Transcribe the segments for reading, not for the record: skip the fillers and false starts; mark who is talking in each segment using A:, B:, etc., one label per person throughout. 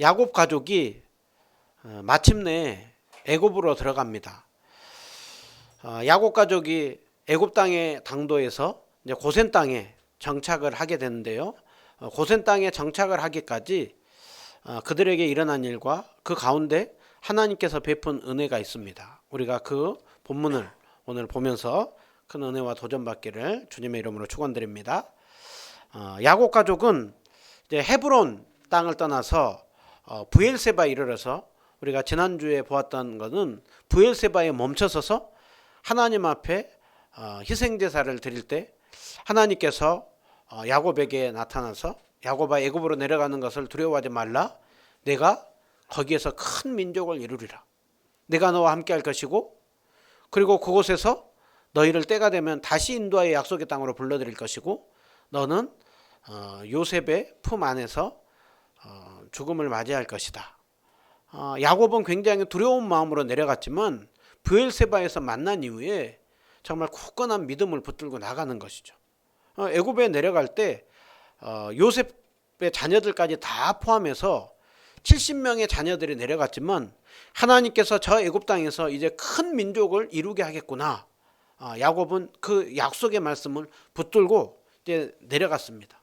A: 야곱 가족이 마침내 애굽으로 들어갑니다. 야곱 가족이 애굽 땅의 당도에서 이제 고센 땅에 정착을 하게 되는데요. 고센 땅에 정착을 하기까지 그들에게 일어난 일과 그 가운데 하나님께서 베푼 은혜가 있습니다. 우리가 그 본문을 오늘 보면서 큰 은혜와 도전받기를 주님의 이름으로 축원드립니다. 야곱 가족은 이제 헤브론 땅을 떠나서 브엘세바에 이르러서 우리가 지난주에 보았던 것은 브엘세바에 멈춰서서 하나님 앞에 희생제사를 드릴 때 하나님께서 야곱에게 나타나서 야곱아 애굽으로 내려가는 것을 두려워하지 말라. 내가 거기에서 큰 민족을 이루리라. 내가 너와 함께 할 것이고 그리고 그곳에서 너희를 때가 되면 다시 인도하여 약속의 땅으로 불러들일 것이고 너는 요셉의 품 안에서 죽음을 맞이할 것이다. 야곱은 굉장히 두려운 마음으로 내려갔지만 브엘세바에서 만난 이후에 정말 굳건한 믿음을 붙들고 나가는 것이죠. 애굽에 내려갈 때 요셉의 자녀들까지 다 포함해서 70명의 자녀들이 내려갔지만 하나님께서 저 애굽 땅에서 이제 큰 민족을 이루게 하겠구나. 야곱은 그 약속의 말씀을 붙들고 이제 내려갔습니다.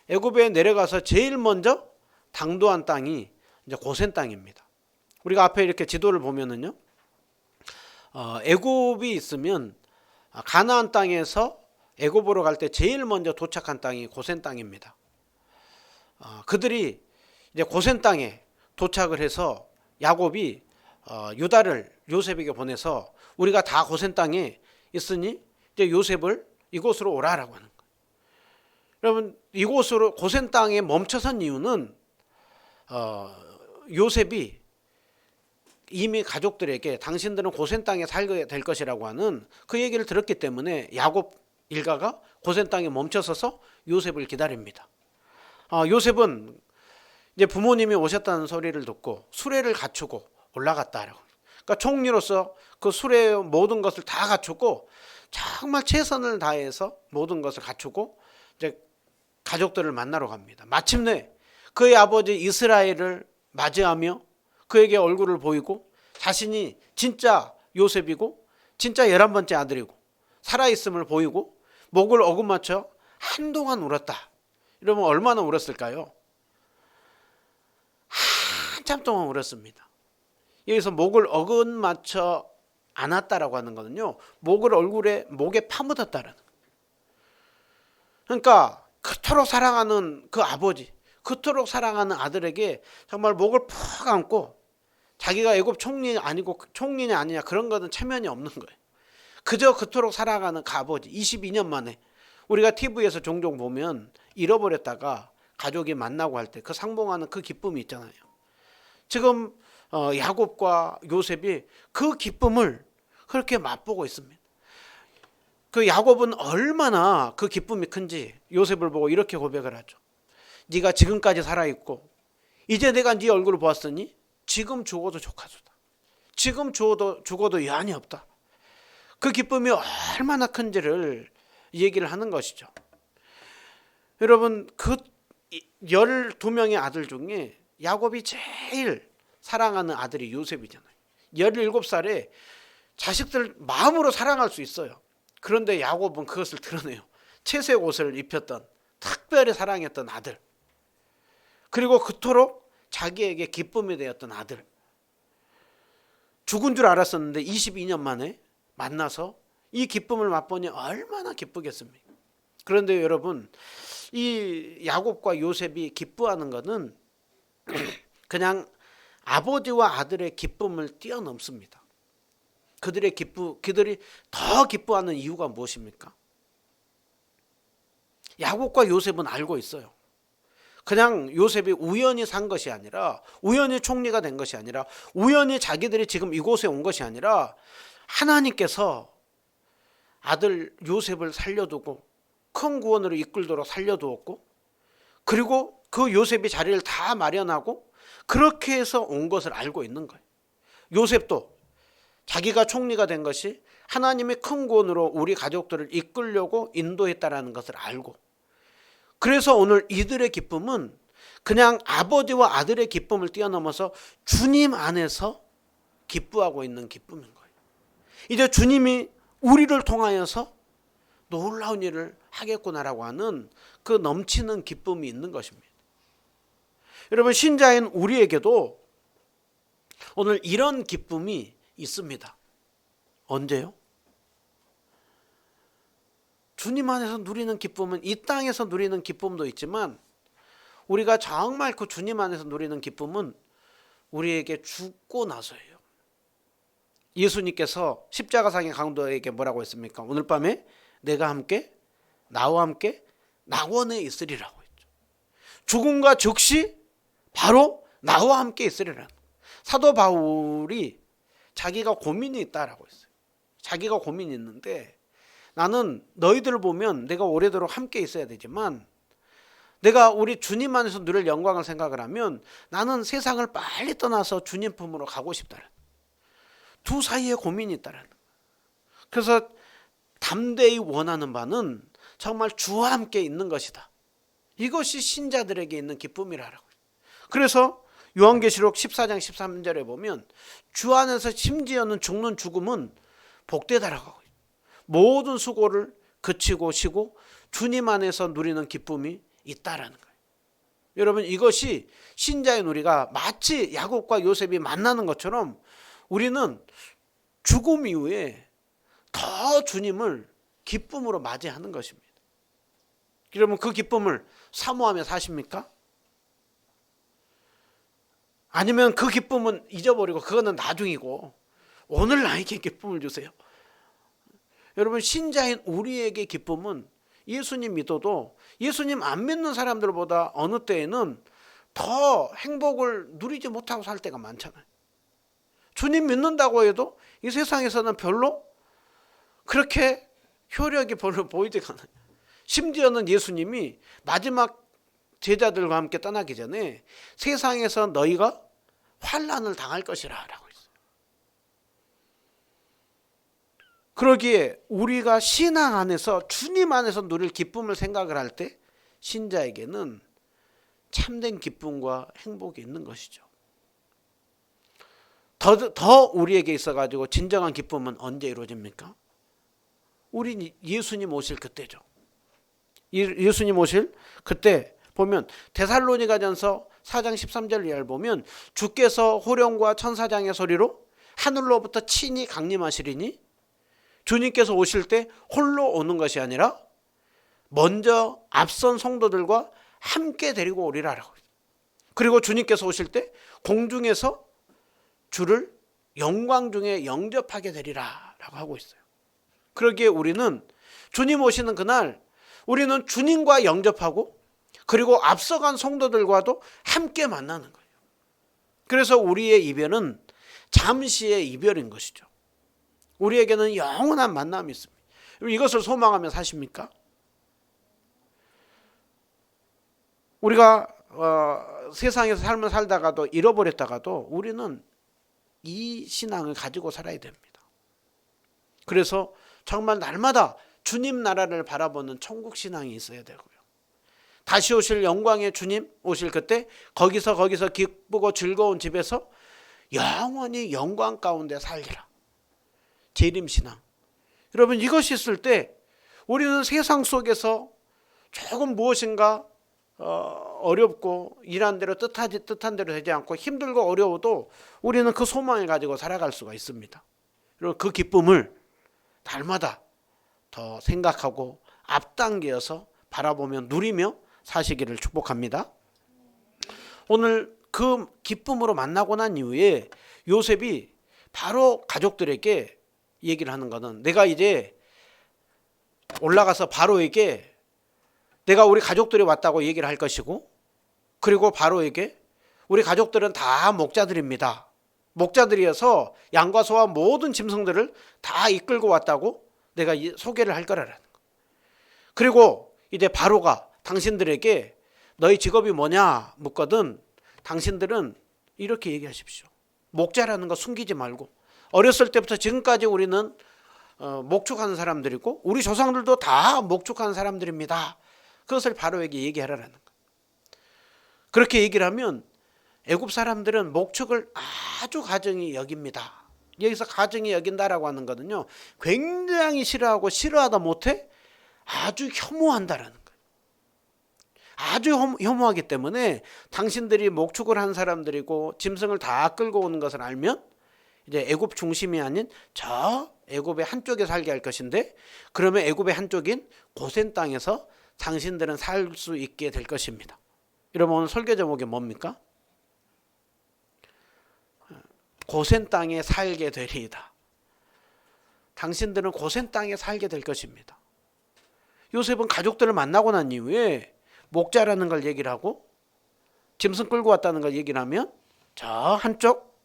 A: 애굽에 내려가서 제일 먼저 당도한 땅이 이제 고센 땅입니다. 우리가 앞에 이렇게 지도를 보면은요, 애굽이 있으면 가나안 땅에서 애굽으로 갈 때 제일 먼저 도착한 땅이 고센 땅입니다. 그들이 이제 고센 땅에 도착을 해서 야곱이 유다를 요셉에게 보내서 우리가 다 고센 땅에 있으니 이제 요셉을 이곳으로 오라라고 하는 거예요. 여러분 이곳으로 고센 땅에 멈춰선 이유는 요셉이 이미 가족들에게 당신들은 고센 땅에 살게 될 것이라고 하는 그 얘기를 들었기 때문에 야곱 일가가 고센 땅에 멈춰서서 요셉을 기다립니다. 요셉은 이제 부모님이 오셨다는 소리를 듣고 수레를 갖추고 올라갔다라고. 그러니까 총리로서 그 수레의 모든 것을 다 갖추고 정말 최선을 다해서 모든 것을 갖추고 이제 가족들을 만나러 갑니다. 마침내 그의 아버지 이스라엘을 맞이하며 그에게 얼굴을 보이고 자신이 진짜 요셉이고 진짜 11번째 아들이고 살아있음을 보이고 목을 어긋맞춰 한동안 울었다. 이러면 얼마나 울었을까요? 한참 동안 울었습니다. 여기서 목을 어긋맞춰 안았다라고 하는 거는요, 목을 목에 파묻었다라는 거예요. 그러니까 그토록 사랑하는 그 아버지, 그토록 사랑하는 아들에게 정말 목을 푹 안고 자기가 애굽 총리 아니고 총리냐 아니냐 그런 거는 체면이 없는 거예요. 그저 그토록 사랑하는 그 아버지 22년 만에 우리가 TV에서 종종 보면 잃어버렸다가 가족이 만나고 할 때 그 상봉하는 그 기쁨이 있잖아요. 지금 야곱과 요셉이 그 기쁨을 그렇게 맛보고 있습니다. 그 야곱은 얼마나 그 기쁨이 큰지 요셉을 보고 이렇게 고백을 하죠. 네가 지금까지 살아있고 이제 내가 네 얼굴을 보았으니 지금 죽어도 족하소다. 지금 죽어도 여한이 없다. 그 기쁨이 얼마나 큰지를 얘기를 하는 것이죠. 여러분 그 12명의 아들 중에 야곱이 제일 사랑하는 아들이 요셉이잖아요. 17살에 자식들 마음으로 사랑할 수 있어요. 그런데 야곱은 그것을 드러내요. 채색 옷을 입혔던 특별히 사랑했던 아들, 그리고 그토록 자기에게 기쁨이 되었던 아들, 죽은 줄 알았었는데 22년 만에 만나서 이 기쁨을 맛보니 얼마나 기쁘겠습니까? 그런데 여러분 이 야곱과 요셉이 기뻐하는 것은 그냥 아버지와 아들의 기쁨을 뛰어넘습니다. 그들이 더 기뻐하는 이유가 무엇입니까? 야곱과 요셉은 알고 있어요. 그냥 요셉이 우연히 산 것이 아니라, 우연히 총리가 된 것이 아니라, 우연히 자기들이 지금 이곳에 온 것이 아니라 하나님께서 아들 요셉을 살려두고 큰 구원으로 이끌도록 살려두었고, 그리고 그 요셉이 자리를 다 마련하고 그렇게 해서 온 것을 알고 있는 거예요. 요셉도 자기가 총리가 된 것이 하나님의 큰 구원으로 우리 가족들을 이끌려고 인도했다라는 것을 알고, 그래서 오늘 이들의 기쁨은 그냥 아버지와 아들의 기쁨을 뛰어넘어서 주님 안에서 기뻐하고 있는 기쁨인 거예요. 이제 주님이 우리를 통하여서 놀라운 일을 하겠구나라고 하는 그 넘치는 기쁨이 있는 것입니다. 여러분, 신자인 우리에게도 오늘 이런 기쁨이 있습니다. 언제요? 주님 안에서 누리는 기쁨은 이 땅에서 누리는 기쁨도 있지만 우리가 정말 그 주님 안에서 누리는 기쁨은 우리에게 죽고 나서예요. 예수님께서 십자가상의 강도에게 뭐라고 했습니까? 오늘 밤에 내가 나와 함께 낙원에 있으리라고 했죠. 죽음과 즉시 바로 나와 함께 있으리라. 사도 바울이 자기가 고민이 있다라고 했어요. 자기가 고민이 있는데 나는 너희들을 보면 내가 오래도록 함께 있어야 되지만 내가 우리 주님 안에서 누릴 영광을 생각을 하면 나는 세상을 빨리 떠나서 주님 품으로 가고 싶다는, 두 사이에 고민이 있다는. 그래서 담대히 원하는 바는 정말 주와 함께 있는 것이다. 이것이 신자들에게 있는 기쁨이라고. 그래서 요한계시록 14장 13절에 보면 주 안에서 심지어는 죽는 죽음은 복되다라고 하고 모든 수고를 그치고 쉬고 주님 안에서 누리는 기쁨이 있다라는 거예요. 여러분, 이것이 신자인 우리가 마치 야곱과 요셉이 만나는 것처럼 우리는 죽음 이후에 더 주님을 기쁨으로 맞이하는 것입니다. 여러분, 그 기쁨을 사모하며 사십니까? 아니면 그 기쁨은 잊어버리고 그거는 나중이고 오늘 나에게 기쁨을 주세요? 여러분, 신자인 우리에게 기쁨은 예수님 믿어도 예수님 안 믿는 사람들보다 어느 때에는 더 행복을 누리지 못하고 살 때가 많잖아요. 주님 믿는다고 해도 이 세상에서는 별로 그렇게 효력이 별로 보이지가 않아요. 심지어는 예수님이 마지막 제자들과 함께 떠나기 전에 세상에서 너희가 환난을 당할 것이라 라고 했어요. 그러기에 우리가 신앙 안에서 주님 안에서 누릴 기쁨을 생각을 할 때 신자에게는 참된 기쁨과 행복이 있는 것이죠. 더 우리에게 있어가지고 진정한 기쁨은 언제 이루어집니까? 우리 예수님 오실 그때죠. 예수님 오실 그때 보면 데살로니가전서 4장 13절 이하를 보면 주께서 호령과 천사장의 소리로 하늘로부터 친히 강림하시리니 주님께서 오실 때 홀로 오는 것이 아니라 먼저 앞선 성도들과 함께 데리고 오리라라고. 그리고 주님께서 오실 때 공중에서 주를 영광 중에 영접하게 되리라라고 하고 있어요. 그러기에 우리는 주님 오시는 그날 우리는 주님과 영접하고 그리고 앞서간 성도들과도 함께 만나는 거예요. 그래서 우리의 이별은 잠시의 이별인 것이죠. 우리에게는 영원한 만남이 있습니다. 이것을 소망하며 사십니까? 우리가 세상에서 삶을 살다가도 잃어버렸다가도 우리는 이 신앙을 가지고 살아야 됩니다. 그래서 정말 날마다 주님 나라를 바라보는 천국 신앙이 있어야 되고요. 다시 오실 영광의 주님 오실 그때 거기서 기쁘고 즐거운 집에서 영원히 영광 가운데 살리라. 재림신앙. 여러분, 이것이 있을 때 우리는 세상 속에서 조금 무엇인가 어렵고 일한 대로 뜻한 대로 되지 않고 힘들고 어려워도 우리는 그 소망을 가지고 살아갈 수가 있습니다. 그리고 그 기쁨을 날마다 더 생각하고 앞당겨서 바라보며 누리며 사시기를 축복합니다. 오늘 그 기쁨으로 만나고 난 이후에 요셉이 바로 가족들에게 얘기를 하는 거는 내가 이제 올라가서 바로에게 내가 우리 가족들이 왔다고 얘기를 할 것이고 그리고 바로에게 우리 가족들은 다 목자들입니다. 목자들이어서 양과 소와 모든 짐승들을 다 이끌고 왔다고 내가 소개를 할 거라는 거. 그리고 이제 바로가 당신들에게 너희 직업이 뭐냐 묻거든 당신들은 이렇게 얘기하십시오. 목자라는 거 숨기지 말고 어렸을 때부터 지금까지 우리는 목축하는 사람들이고 우리 조상들도 다 목축하는 사람들입니다. 그것을 바로에게 얘기하라는 거. 그렇게 얘기를 하면 애굽 사람들은 목축을 아주 가증히 여깁니다. 여기서 가증히 여긴다라고 하는 거는요, 굉장히 싫어하고 싫어하다 못해 아주 혐오한다라는 거예요. 아주 혐오하기 때문에 당신들이 목축을 한 사람들이고 짐승을 다 끌고 오는 것을 알면 이제 애굽 중심이 아닌 저 애굽의 한쪽에 살게 할 것인데, 그러면 애굽의 한쪽인 고센 땅에서 당신들은 살 수 있게 될 것입니다. 여러분, 오늘 설교 제목이 뭡니까? 고센 땅에 살게 되리이다. 당신들은 고센 땅에 살게 될 것입니다. 요셉은 가족들을 만나고 난 이후에 목자라는 걸 얘기를 하고 짐승 끌고 왔다는 걸 얘기를 하면 저 한쪽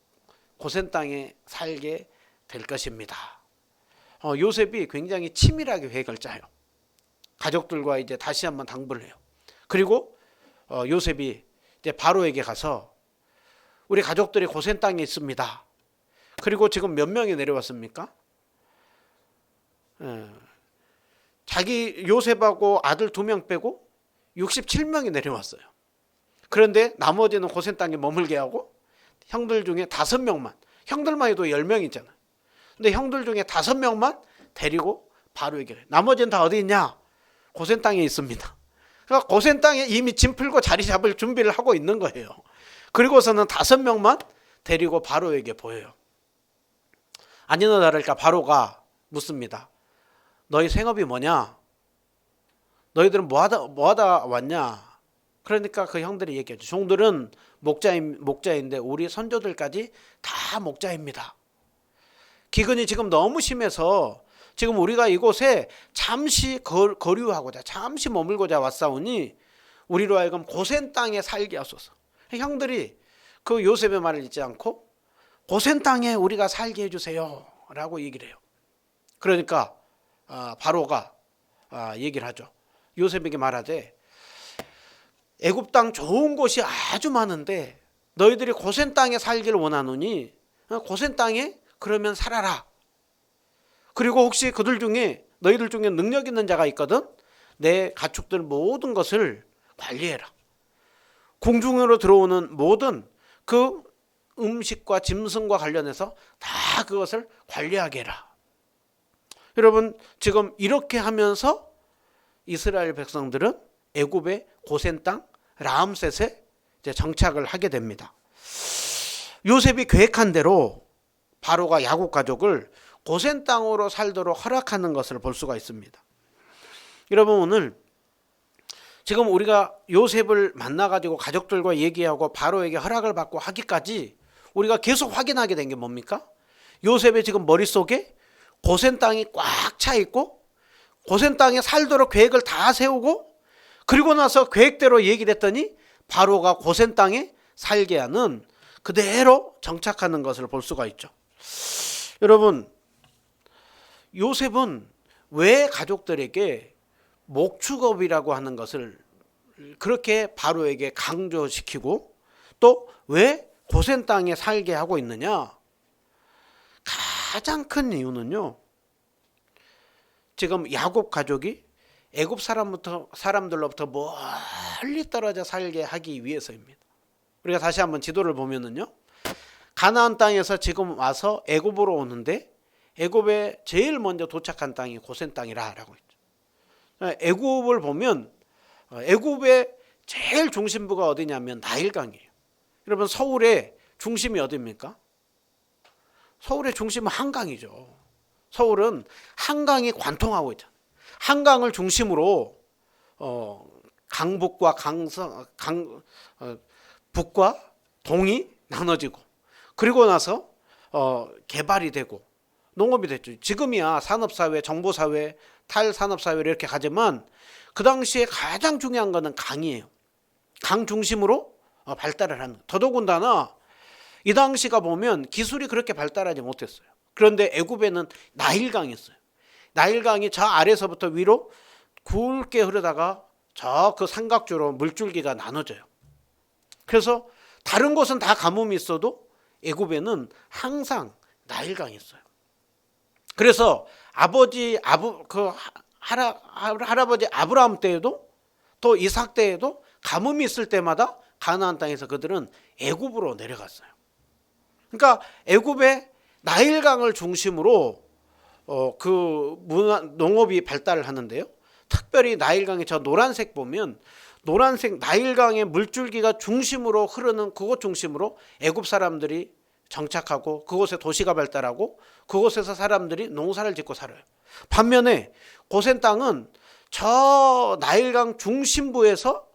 A: 고센 땅에 살게 될 것입니다. 요셉이 굉장히 치밀하게 계획을 짜요. 가족들과 이제 다시 한번 당부를 해요. 그리고 요셉이 이제 바로에게 가서 우리 가족들이 고센 땅에 있습니다. 그리고 지금 몇 명이 내려왔습니까? 자기 요셉하고 아들 2명 빼고 67명이 내려왔어요. 그런데 나머지는 고센 땅에 머물게 하고 형들 중에 5명만, 형들만 해도 10명 있잖아요. 근데 형들 중에 5명만 데리고 바로에게 가요. 나머지는 다 어디 있냐? 고센 땅에 있습니다. 그러니까 고센 땅에 이미 짐 풀고 자리 잡을 준비를 하고 있는 거예요. 그리고서는 5명만 데리고 바로에게 보여요. 아니나 다를까 바로가 묻습니다. 너희 생업이 뭐냐? 너희들은 뭐하다 왔냐? 그러니까 그 형들이 얘기하죠. 종들은 목자인데 우리 선조들까지 다 목자입니다. 기근이 지금 너무 심해서 지금 우리가 이곳에 잠시 거류하고자, 잠시 머물고자 왔사오니 우리로 하여금 고센 땅에 살게 하소서. 형들이 그 요셉의 말을 잊지 않고 고센 땅에 우리가 살게 해주세요 라고 얘기를 해요. 그러니까 바로가 얘기를 하죠. 요셉에게 말하되 애굽 땅 좋은 곳이 아주 많은데 너희들이 고센 땅에 살기를 원하노니 고센 땅에 그러면 살아라. 그리고 혹시 너희들 중에 능력 있는 자가 있거든 내 가축들 모든 것을 관리해라. 궁중으로 들어오는 모든 그 음식과 짐승과 관련해서 다 그것을 관리하게 해라. 여러분, 지금 이렇게 하면서 이스라엘 백성들은 애굽의 고센 땅 라암셋에 이제 정착을 하게 됩니다. 요셉이 계획한 대로 바로가 야곱 가족을 고센 땅으로 살도록 허락하는 것을 볼 수가 있습니다. 여러분, 오늘 지금 우리가 요셉을 만나가지고 가족들과 얘기하고 바로에게 허락을 받고 하기까지 우리가 계속 확인하게 된 게 뭡니까? 요셉의 지금 머릿속에 고센 땅이 꽉 차 있고 고센 땅에 살도록 계획을 다 세우고 그리고 나서 계획대로 얘기를 했더니 바로가 고센 땅에 살게 하는 그대로 정착하는 것을 볼 수가 있죠. 여러분, 요셉은 왜 가족들에게 목축업이라고 하는 것을 그렇게 바로에게 강조시키고 또 왜 고센 땅에 살게 하고 있느냐? 가장 큰 이유는요, 지금 야곱 가족이 애굽 사람들로부터 멀리 떨어져 살게 하기 위해서입니다. 우리가 다시 한번 지도를 보면은요, 가나안 땅에서 지금 와서 애굽으로 오는데 애굽에 제일 먼저 도착한 땅이 고센 땅이라고 했죠. 애굽을 보면 애굽의 제일 중심부가 어디냐면 나일강이에요. 여러분, 서울의 중심이 어디입니까? 서울의 중심은 한강이죠. 서울은 한강이 관통하고 있잖아요. 한강을 중심으로 강북과 북과 동이 나눠지고 그리고 나서 개발이 되고 농업이 됐죠. 지금이야 산업사회, 정보사회, 탈산업사회를 이렇게 가지만 그 당시에 가장 중요한 거는 강이에요. 강 중심으로 발달을 하는. 더더군다나 이 당시가 보면 기술이 그렇게 발달하지 못했어요. 그런데 애굽에는 나일강이 있어요. 나일강이 저 아래서부터 위로 굵게 흐르다가 저 그 삼각주로 물줄기가 나눠져요. 그래서 다른 곳은 다 가뭄이 있어도 애굽에는 항상 나일강이 있어요. 그래서 할아버지 아브라함 때에도 또 이삭 때에도 가뭄이 있을 때마다 가나안 땅에서 그들은 애굽으로 내려갔어요. 그러니까 애굽의 나일강을 중심으로 농업이 발달을 하는데요. 특별히 나일강의 저 노란색 보면 노란색 나일강의 물줄기가 중심으로 흐르는 그곳 중심으로 애굽 사람들이 정착하고 그곳에 도시가 발달하고 그곳에서 사람들이 농사를 짓고 살아요. 반면에 고센 땅은 저 나일강 중심부에서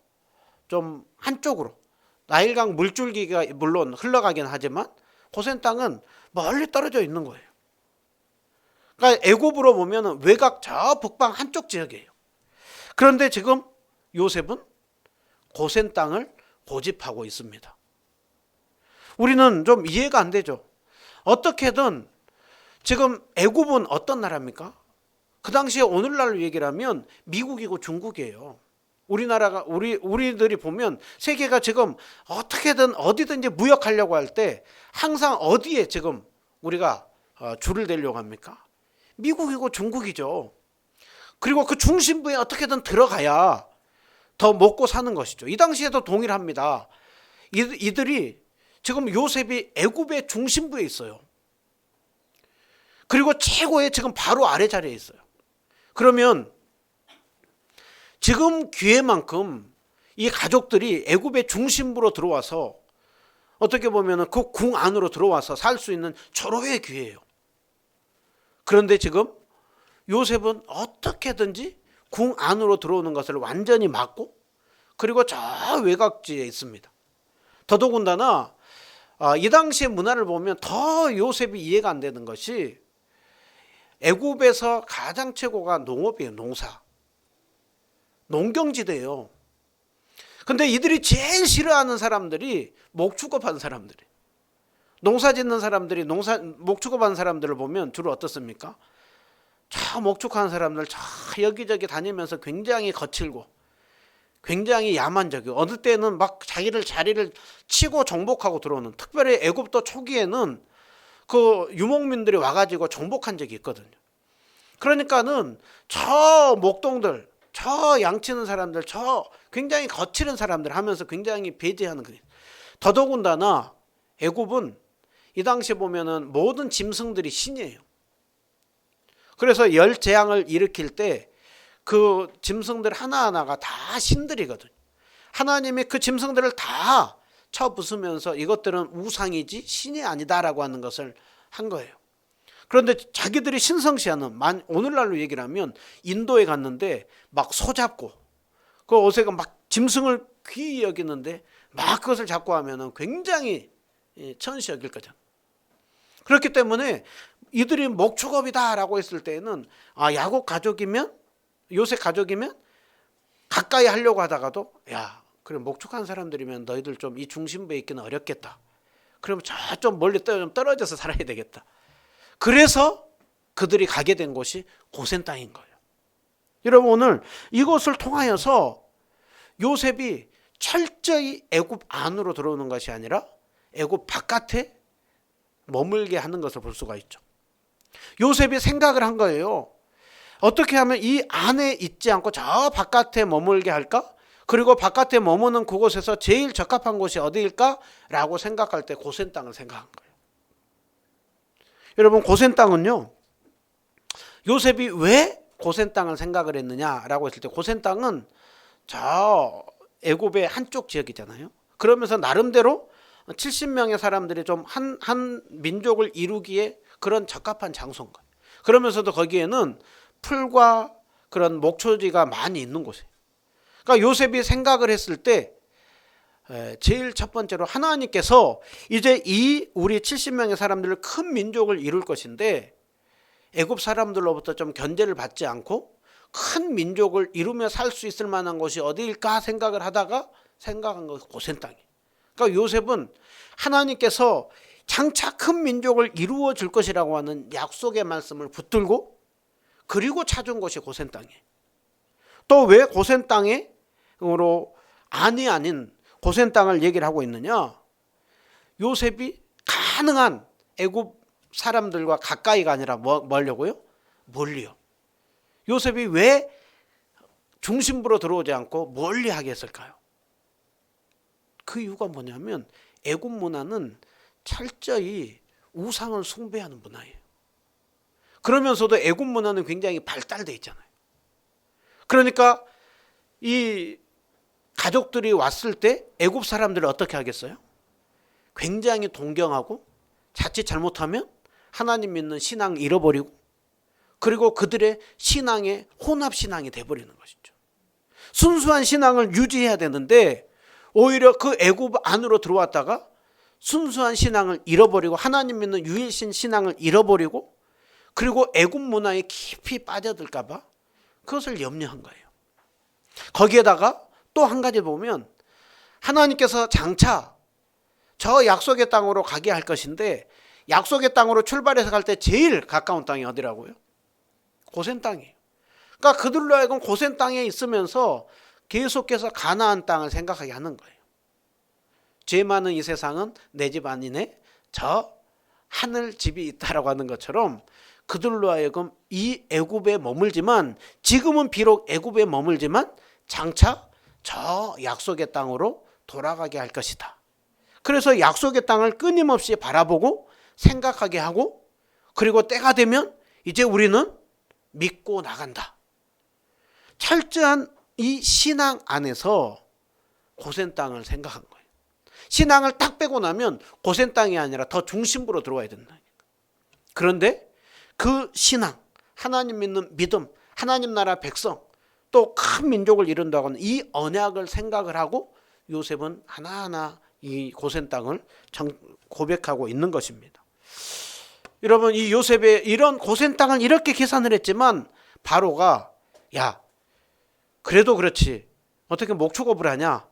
A: 좀 한쪽으로 나일강 물줄기가 물론 흘러가긴 하지만 고센 땅은 멀리 떨어져 있는 거예요. 그러니까 애굽으로 보면 외곽 저 북방 한쪽 지역이에요. 그런데 지금 요셉은 고센 땅을 고집하고 있습니다. 우리는 좀 이해가 안 되죠. 어떻게든 지금 애굽은 어떤 나라입니까? 그 당시에 오늘날로 얘기를 하면 미국이고 중국이에요. 우리나라가 우리들이 보면 세계가 지금 어떻게든 어디든지 무역하려고 할 때 항상 어디에 지금 우리가 줄을 대려고 합니까? 미국이고 중국이죠. 그리고 그 중심부에 어떻게든 들어가야 더 먹고 사는 것이죠. 이 당시에도 동일합니다. 이들이 지금 요셉이 애굽의 중심부에 있어요. 그리고 최고의 지금 바로 아래 자리에 있어요. 그러면 지금 기회만큼 이 가족들이 애굽의 중심부로 들어와서 어떻게 보면 그 궁 안으로 들어와서 살 수 있는 절호의 기회예요. 그런데 지금 요셉은 어떻게든지 궁 안으로 들어오는 것을 완전히 막고 그리고 저 외곽지에 있습니다. 더더군다나 이 당시의 문화를 보면 더 요셉이 이해가 안 되는 것이 애굽에서 가장 최고가 농업이에요. 농사. 농경지대예요. 근데 이들이 제일 싫어하는 사람들이 목축업하는 사람들이. 농사 짓는 사람들이 목축업하는 사람들을 보면 주로 어떻습니까? 저 목축하는 사람들 저 여기저기 다니면서 굉장히 거칠고 굉장히 야만적이고 어느 때는 막 자리를 치고 정복하고 들어오는, 특별히 애굽도 초기에는 그 유목민들이 와가지고 정복한 적이 있거든요. 그러니까는 저 목동들, 저 양치는 사람들, 저 굉장히 거칠은 사람들 하면서 굉장히 배제하는 거예요. 더더군다나 애굽은 이 당시에 보면은 모든 짐승들이 신이에요. 그래서 열 재앙을 일으킬 때 그 짐승들 하나하나가 다 신들이거든요. 하나님이 그 짐승들을 다 쳐부수면서 이것들은 우상이지 신이 아니다라고 하는 것을 한 거예요. 그런데 자기들이 신성시하는, 오늘날로 얘기를 하면 인도에 갔는데 막 소 잡고 그 옷에가 막 짐승을 귀히 여기는데 막 그것을 잡고 하면은 굉장히 천시 여길 거죠. 그렇기 때문에 이들이 목축업이다라고 했을 때는 야곱 가족이면, 요셉 가족이면 가까이 하려고 하다가도 야, 그래 목축한 사람들이면 너희들 좀 이 중심부에 있기는 어렵겠다. 그러면 저 좀 멀리 좀 떨어져서 살아야 되겠다. 그래서 그들이 가게 된 곳이 고센 땅인 거예요. 여러분, 오늘 이것을 통하여서 요셉이 철저히 애굽 안으로 들어오는 것이 아니라 애굽 바깥에 머물게 하는 것을 볼 수가 있죠. 요셉이 생각을 한 거예요. 어떻게 하면 이 안에 있지 않고 저 바깥에 머물게 할까? 그리고 바깥에 머무는 그곳에서 제일 적합한 곳이 어디일까? 라고 생각할 때 고센 땅을 생각한 거예요. 여러분, 고센 땅은요, 요셉이 왜 고센 땅을 생각을 했느냐라고 했을 때, 고센 땅은 저 애굽의 한쪽 지역이잖아요. 그러면서 나름대로 70명의 사람들이 좀 한 민족을 이루기에 그런 적합한 장소인 거예요. 그러면서도 거기에는 풀과 그런 목초지가 많이 있는 곳이에요. 그러니까 요셉이 생각을 했을 때 제일 첫 번째로 하나님께서 이제 이 우리 70명의 사람들을 큰 민족을 이룰 것인데 애굽 사람들로부터 좀 견제를 받지 않고 큰 민족을 이루며 살 수 있을 만한 곳이 어디일까 생각을 하다가 생각한 것이 고센 땅이에요. 그러니까 요셉은 하나님께서 장차 큰 민족을 이루어 줄 것이라고 하는 약속의 말씀을 붙들고 그리고 찾은 곳이 고센 땅이에요. 또 왜 고센 땅으로 안이 아닌 고센 땅을 얘기를 하고 있느냐? 요셉이 가능한 애굽 사람들과 가까이가 아니라 뭐려고요? 멀리요. 요셉이 왜 중심부로 들어오지 않고 멀리 하게 했을까요? 그 이유가 뭐냐면 애굽 문화는 철저히 우상을 숭배하는 문화예요. 그러면서도 애굽 문화는 굉장히 발달되어 있잖아요. 그러니까 이 가족들이 왔을 때 애굽 사람들을 어떻게 하겠어요? 굉장히 동경하고 자칫 잘못하면 하나님 믿는 신앙 잃어버리고 그리고 그들의 신앙의 혼합신앙이 돼버리는 것이죠. 순수한 신앙을 유지해야 되는데 오히려 그 애굽 안으로 들어왔다가 순수한 신앙을 잃어버리고 하나님 믿는 유일신 신앙을 잃어버리고 그리고 애굽 문화에 깊이 빠져들까 봐 그것을 염려한 거예요. 거기에다가 또 한 가지 보면 하나님께서 장차 저 약속의 땅으로 가게 할 것인데 약속의 땅으로 출발해서 갈 때 제일 가까운 땅이 어디라고요? 고센 땅이에요. 그러니까 그들로 하여금 고센 땅에 있으면서 계속해서 가나안 땅을 생각하게 하는 거예요. 죄 많은 이 세상은 내 집 아니네 저 하늘 집이 있다라고 하는 것처럼 그들로 하여금 이 애굽에 머물지만 지금은 비록 애굽에 머물지만 장차 저 약속의 땅으로 돌아가게 할 것이다. 그래서 약속의 땅을 끊임없이 바라보고 생각하게 하고 그리고 때가 되면 이제 우리는 믿고 나간다. 철저한 이 신앙 안에서 고센 땅을 생각한 거예요. 신앙을 딱 빼고 나면 고센 땅이 아니라 더 중심부로 들어와야 된다. 그런데 그 신앙, 하나님 믿는 믿음, 하나님 나라 백성, 또 큰 민족을 이룬다고 하는 이 언약을 생각을 하고 요셉은 하나하나 이 고센 땅을 고백하고 있는 것입니다. 여러분 이 요셉의 이런 고센 땅을 이렇게 계산을 했지만 바로가 야 그래도 그렇지 어떻게 목축업을 하냐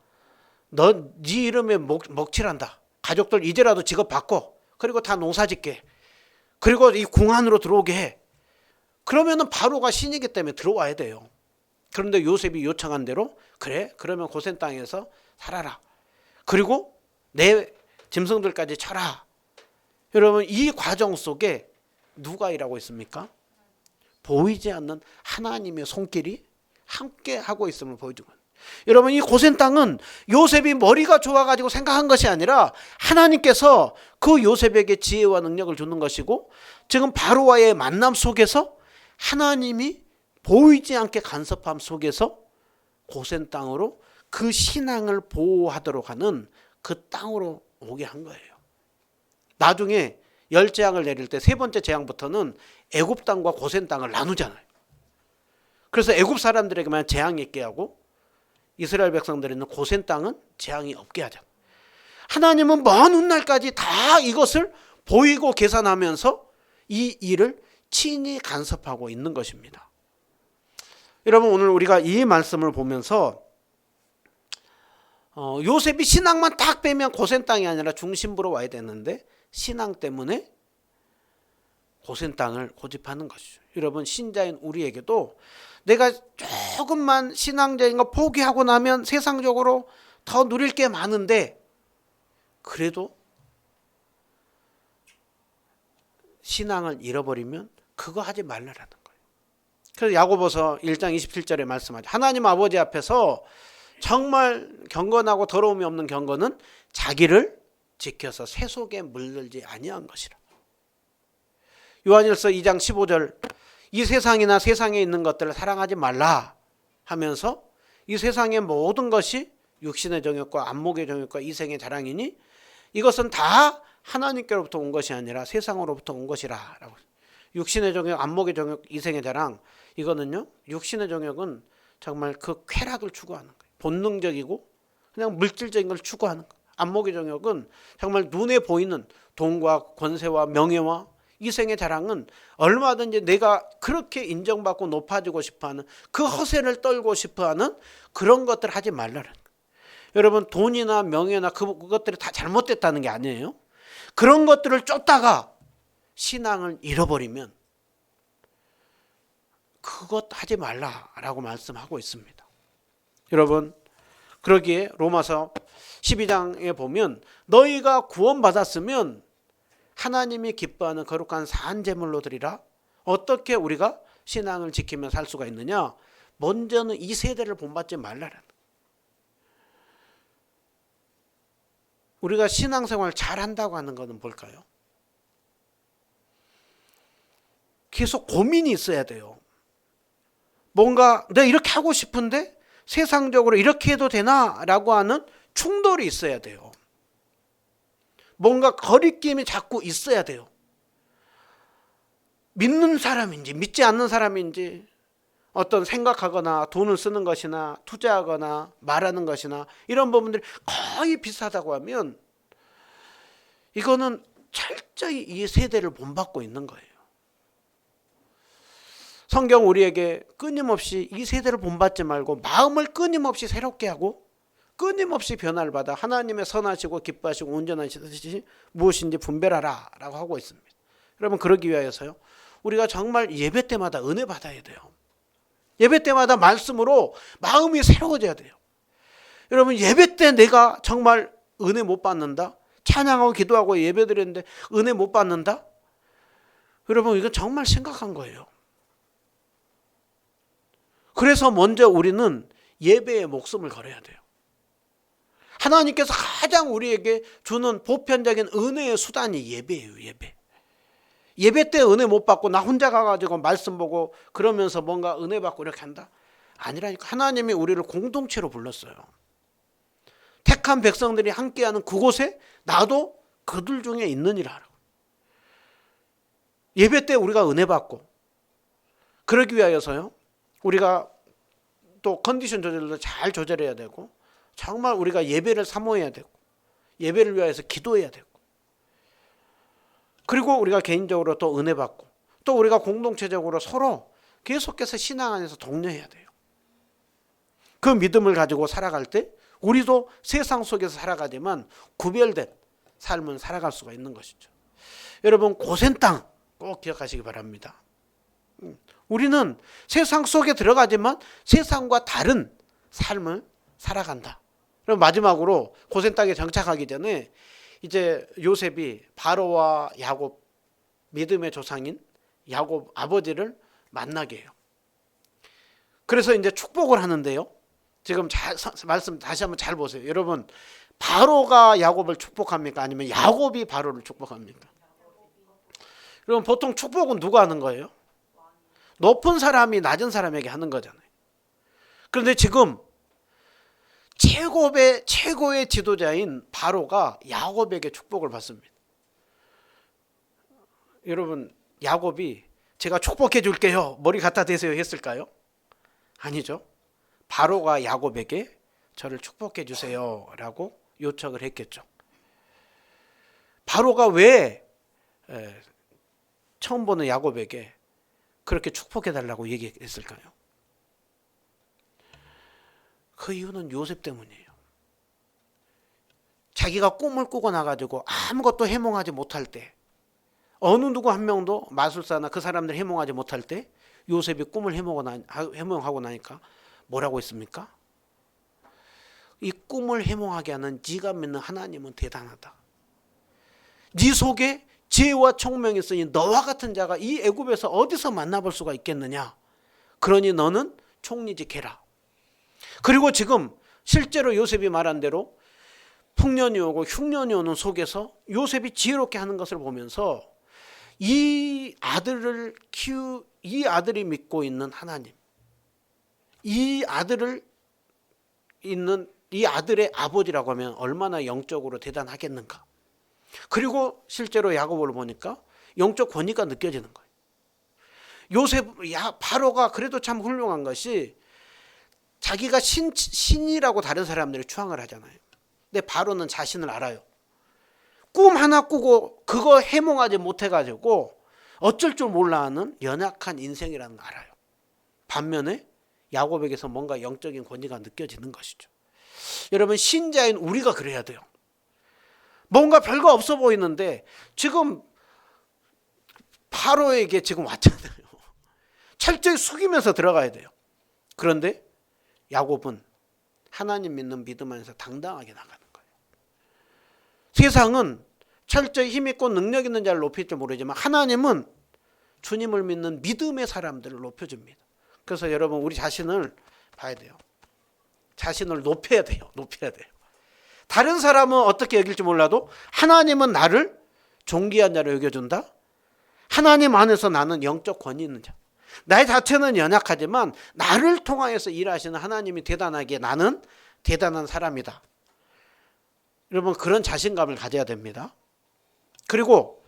A: 너 네 이름에 먹칠한다 가족들 이제라도 직업 바꿔 그리고 다 농사짓게 그리고 이 궁 안으로 들어오게 해 그러면은 바로가 신이기 때문에 들어와야 돼요. 그런데 요셉이 요청한 대로 그래 그러면 고센 땅에서 살아라 그리고 내 짐승들까지 쳐라. 여러분 이 과정 속에 누가 일하고 있습니까? 보이지 않는 하나님의 손길이 함께 하고 있음을 보여주고 여러분 이 고센 땅은 요셉이 머리가 좋아가지고 생각한 것이 아니라 하나님께서 그 요셉에게 지혜와 능력을 주는 것이고 지금 바로와의 만남 속에서 하나님이 보이지 않게 간섭함 속에서 고센 땅으로 그 신앙을 보호하도록 하는 그 땅으로 오게 한 거예요. 나중에 10재앙을 내릴 때 세 번째 재앙부터는 애굽 땅과 고센 땅을 나누잖아요. 그래서 애굽 사람들에게만 재앙이 있게 하고 이스라엘 백성들에는 고센 땅은 재앙이 없게 하자. 하나님은 먼 훗날까지 다 이것을 보이고 계산하면서 이 일을 친히 간섭하고 있는 것입니다. 여러분 오늘 우리가 이 말씀을 보면서 요셉이 신앙만 딱 빼면 고센 땅이 아니라 중심부로 와야 되는데 신앙 때문에 고센 땅을 고집하는 것이죠. 여러분 신자인 우리에게도 내가 조금만 신앙적인 거 포기하고 나면 세상적으로 더 누릴 게 많은데 그래도 신앙을 잃어버리면 그거 하지 말라라는 거예요. 그래서 야고보서 1장 27절에 말씀하죠. 하나님 아버지 앞에서 정말 경건하고 더러움이 없는 경건은 자기를 지켜서 새 속에 물들지 아니한 것이라. 요한일서 2장 15절 이 세상이나 세상에 있는 것들을 사랑하지 말라 하면서 이 세상의 모든 것이 육신의 정욕과 안목의 정욕과 이생의 자랑이니 이것은 다 하나님께로부터 온 것이 아니라 세상으로부터 온 것이라 라고. 육신의 정욕, 안목의 정욕, 이생의 자랑 이거는요 육신의 정욕은 정말 그 쾌락을 추구하는 거예요. 본능적이고 그냥 물질적인 걸 추구하는 거예요. 안목의 정욕은 정말 눈에 보이는 돈과 권세와 명예와 이생의 자랑은 얼마든지 내가 그렇게 인정받고 높아지고 싶어하는 그 허세를 떨고 싶어하는 그런 것들 하지 말라는 거예요. 여러분 돈이나 명예나 그것들이 다 잘못됐다는 게 아니에요. 그런 것들을 쫓다가 신앙을 잃어버리면 그것 하지 말라라고 말씀하고 있습니다. 여러분 그러기에 로마서 12장에 보면 너희가 구원받았으면 하나님이 기뻐하는 거룩한 산제물로 드리라. 어떻게 우리가 신앙을 지키며 살 수가 있느냐? 먼저는 이 세대를 본받지 말라라는. 우리가 신앙생활 잘 한다고 하는 것은 뭘까요? 계속 고민이 있어야 돼요. 뭔가 내가 이렇게 하고 싶은데 세상적으로 이렇게 해도 되나? 라고 하는 충돌이 있어야 돼요. 뭔가 거리낌이 자꾸 있어야 돼요. 믿는 사람인지 믿지 않는 사람인지, 어떤 생각하거나 돈을 쓰는 것이나 투자하거나 말하는 것이나 이런 부분들이 거의 비슷하다고 하면 이거는 철저히 이 세대를 본받고 있는 거예요. 성경 우리에게 끊임없이 이 세대를 본받지 말고 마음을 끊임없이 새롭게 하고 끊임없이 변화를 받아 하나님의 선하시고 기뻐하시고 온전하신 뜻이 무엇인지 분별하라 라고 하고 있습니다. 여러분, 그러기 위하여서요, 우리가 정말 예배 때마다 은혜 받아야 돼요. 예배 때마다 말씀으로 마음이 새로워져야 돼요. 여러분, 예배 때 내가 정말 은혜 못 받는다? 찬양하고 기도하고 예배 드렸는데 은혜 못 받는다? 여러분, 이건 정말 심각한 거예요. 그래서 먼저 우리는 예배에 목숨을 걸어야 돼요. 하나님께서 가장 우리에게 주는 보편적인 은혜의 수단이 예배예요. 예배 때 은혜 못 받고 나 혼자 가가지고 말씀 보고 그러면서 뭔가 은혜 받고 이렇게 한다? 아니라니까. 하나님이 우리를 공동체로 불렀어요. 택한 백성들이 함께하는 그곳에 나도 그들 중에 있느니라. 예배 때 우리가 은혜 받고, 그러기 위하여서요, 우리가 또 컨디션 조절도 잘 조절해야 되고, 정말 우리가 예배를 사모해야 되고, 예배를 위해서 기도해야 되고, 그리고 우리가 개인적으로 또 은혜 받고, 또 우리가 공동체적으로 서로 계속해서 신앙 안에서 독려해야 돼요. 그 믿음을 가지고 살아갈 때 우리도 세상 속에서 살아가지만 구별된 삶을 살아갈 수가 있는 것이죠. 여러분, 고센 땅 꼭 기억하시기 바랍니다. 우리는 세상 속에 들어가지만 세상과 다른 삶을 살아간다. 그럼 마지막으로 고센 땅에 정착하기 전에 이제 요셉이 바로와 야곱, 믿음의 조상인 야곱 아버지를 만나게 해요. 그래서 이제 축복을 하는데요, 지금 말씀 다시 한번 잘 보세요. 여러분, 바로가 야곱을 축복합니까? 아니면 야곱이 바로를 축복합니까? 여러분, 보통 축복은 누가 하는 거예요? 높은 사람이 낮은 사람에게 하는 거잖아요. 그런데 지금 최고의 지도자인 바로가 야곱에게 축복을 받습니다. 여러분, 야곱이 제가 축복해 줄게요, 머리 갖다 대세요 했을까요? 아니죠. 바로가 야곱에게 저를 축복해 주세요 라고 요청을 했겠죠. 바로가 왜 처음 보는 야곱에게 그렇게 축복해 달라고 얘기했을까요? 그 이유는 요셉 때문이에요. 자기가 꿈을 꾸고 나가지고 아무것도 해몽하지 못할 때, 어느 누구 한 명도 마술사나 그 사람들 해몽하지 못할 때 요셉이 꿈을 해몽하고 나니까 뭐라고 했습니까? 이 꿈을 해몽하게 하는 네가 믿는 하나님은 대단하다. 네 속에 지혜와 총명이 있으니 너와 같은 자가 이 애굽에서 어디서 만나볼 수가 있겠느냐. 그러니 너는 총리직해라. 그리고 지금 실제로 요셉이 말한 대로 풍년이 오고 흉년이 오는 속에서 요셉이 지혜롭게 하는 것을 보면서 이 아들이 믿고 있는 하나님, 이 아들의 아버지라고 하면 얼마나 영적으로 대단하겠는가. 그리고 실제로 야곱을 보니까 영적 권위가 느껴지는 거예요. 바로가 그래도 참 훌륭한 것이 자기가 신이라고 다른 사람들이 추앙을 하잖아요. 근데 바로는 자신을 알아요. 꿈 하나 꾸고 그거 해몽하지 못해가지고 어쩔 줄 몰라 하는 연약한 인생이라는 거 알아요. 반면에 야곱에게서 뭔가 영적인 권위가 느껴지는 것이죠. 여러분, 신자인 우리가 그래야 돼요. 뭔가 별거 없어 보이는데 지금 바로에게 지금 왔잖아요. 철저히 숙이면서 들어가야 돼요. 그런데 야곱은 하나님 믿는 믿음 안에서 당당하게 나가는 거예요. 세상은 철저히 힘 있고 능력 있는 자를 높일지 모르지만 하나님은 주님을 믿는 믿음의 사람들을 높여줍니다. 그래서 여러분, 우리 자신을 봐야 돼요. 자신을 높여야 돼요. 다른 사람은 어떻게 여길지 몰라도 하나님은 나를 존귀한 자로 여겨준다. 하나님 안에서 나는 영적 권위 있는 자. 나의 자체는 연약하지만 나를 통하여서 일하시는 하나님이 대단하기에 나는 대단한 사람이다. 여러분, 그런 자신감을 가져야 됩니다. 그리고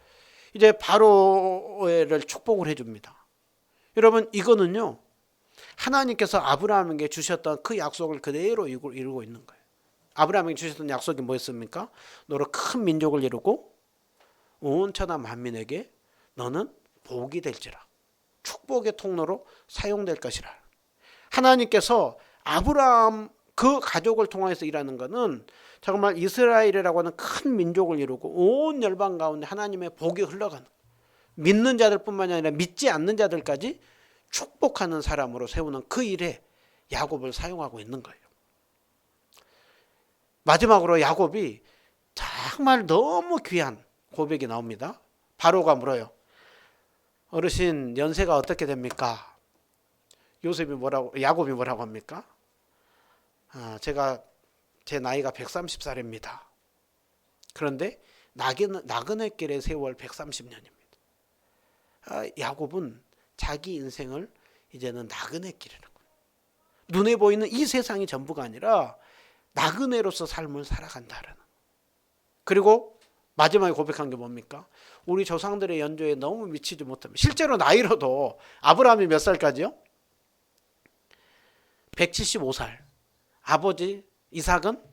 A: 이제 바로를 축복을 해줍니다. 여러분, 이거는요, 하나님께서 아브라함에게 주셨던 그 약속을 그대로 이루고 있는 거예요. 아브라함에게 주셨던 약속이 뭐였습니까? 너로 큰 민족을 이루고 온 천하 만민에게 너는 복이 될지라. 축복의 통로로 사용될 것이라. 하나님께서 아브라함 그 가족을 통해서 일하는 것은 정말 이스라엘이라고 하는 큰 민족을 이루고 온 열방 가운데 하나님의 복이 흘러가는, 믿는 자들뿐만이 아니라 믿지 않는 자들까지 축복하는 사람으로 세우는 그 일에 야곱을 사용하고 있는 거예요. 마지막으로 야곱이 정말 너무 귀한 고백이 나옵니다. 바로가 물어요. 어르신, 연세가 어떻게 됩니까? 야곱이 뭐라고 합니까? 제 나이가 130살입니다. 그런데 나그네 길의 세월 130년입니다. 야곱은 자기 인생을 이제는 나그네 길이라는 거예요. 눈에 보이는 이 세상이 전부가 아니라 나그네로서 삶을 살아간다라는. 그리고 마지막에 고백한 게 뭡니까? 우리 조상들의 연조에 너무 미치지 못하면, 실제로 나이로도 아브라함이 몇 살까지요? 175살. 아버지 이삭은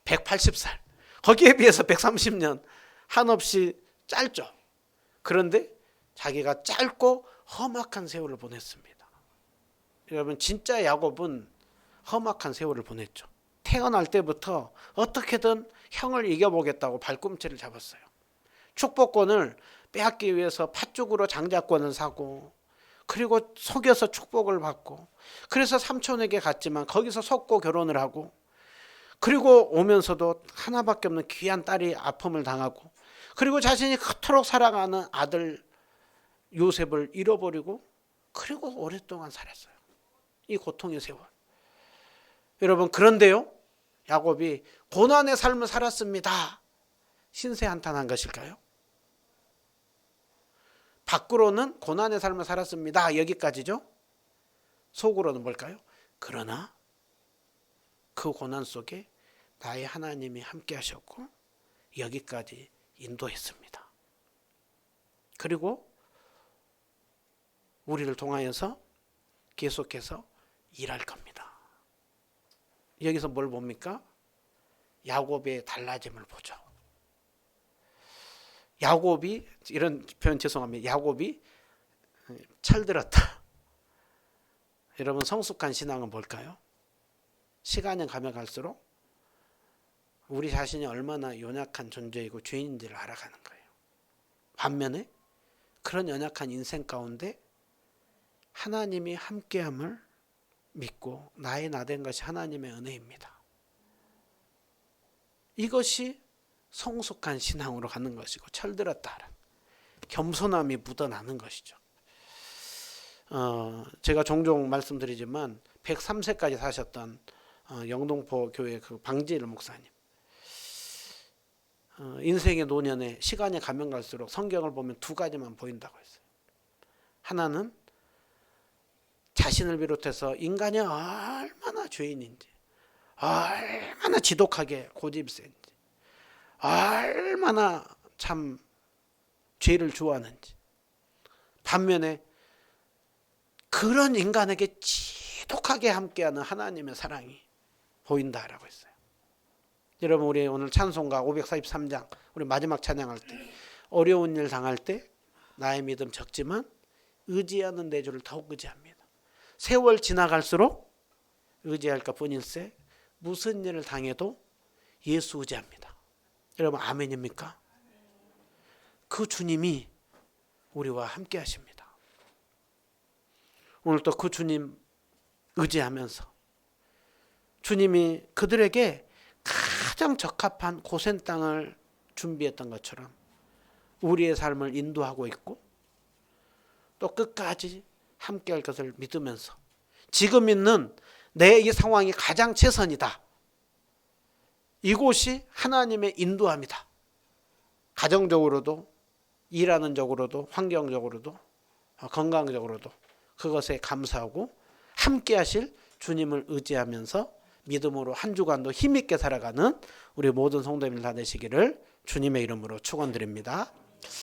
A: 180살. 거기에 비해서 130년 한없이 짧죠. 그런데 자기가 짧고 험악한 세월을 보냈습니다. 여러분, 진짜 야곱은 험악한 세월을 보냈죠. 태어날 때부터 어떻게든 형을 이겨보겠다고 발꿈치를 잡았어요. 축복권을 빼앗기 위해서 팥죽으로 장자권을 사고, 그리고 속여서 축복을 받고, 그래서 삼촌에게 갔지만 거기서 속고 결혼을 하고, 그리고 오면서도 하나밖에 없는 귀한 딸이 아픔을 당하고, 그리고 자신이 그토록 사랑하는 아들 요셉을 잃어버리고, 그리고 오랫동안 살았어요. 이 고통의 세월. 여러분, 그런데요, 야곱이 고난의 삶을 살았습니다. 신세한탄한 것일까요? 밖으로는 고난의 삶을 살았습니다. 여기까지죠. 속으로는 뭘까요? 그러나 그 고난 속에 나의 하나님이 함께 하셨고 여기까지 인도했습니다. 그리고 우리를 통하여서 계속해서 일할 겁니다. 여기서 뭘 봅니까? 야곱의 달라짐을 보죠. 야곱이, 이런 표현 죄송합니다. 야곱이 철들었다. 여러분, 성숙한 신앙은 뭘까요? 시간이 가면 갈수록 우리 자신이 얼마나 연약한 존재이고 죄인인지를 알아가는 거예요. 반면에 그런 연약한 인생 가운데 하나님이 함께함을 믿고 나의 나된 것이 하나님의 은혜입니다. 이것이 성숙한 신앙으로 가는 것이고 철들었다는 겸손함이 묻어나는 것이죠. 제가 종종 말씀드리지만 103세까지 사셨던 영동포 교회 그 방지일 목사님, 인생의 노년에 시간이 가면 갈수록 성경을 보면 두 가지만 보인다고 했어요. 하나는 자신을 비롯해서 인간이 얼마나 죄인인지, 얼마나 지독하게 고집이 센지, 얼마나 참 죄를 좋아하는지. 반면에 그런 인간에게 지독하게 함께하는 하나님의 사랑이 보인다라고 했어요. 여러분, 우리 오늘 찬송가 543장 우리 마지막 찬양할 때 어려운 일 당할 때 나의 믿음 적지만 의지하는 내 주를 더욱 의지합니다. 세월 지나갈수록 의지할 것뿐일세 무슨 일을 당해도 예수 의지합니다. 여러분, 아멘입니까? 그 주님이 우리와 함께 하십니다. 오늘 또 그 주님 의지하면서 주님이 그들에게 가장 적합한 고센 땅을 준비했던 것처럼 우리의 삶을 인도하고 있고 또 끝까지 함께할 것을 믿으면서 지금 있는 내 이 상황이 가장 최선이다. 이곳이 하나님의 인도함이다. 가정적으로도, 일하는 적으로도, 환경적으로도, 건강적으로도 그것에 감사하고 함께 하실 주님을 의지하면서 믿음으로 한 주간도 힘있게 살아가는 우리 모든 성도님들 다 되시기를 주님의 이름으로 축원드립니다.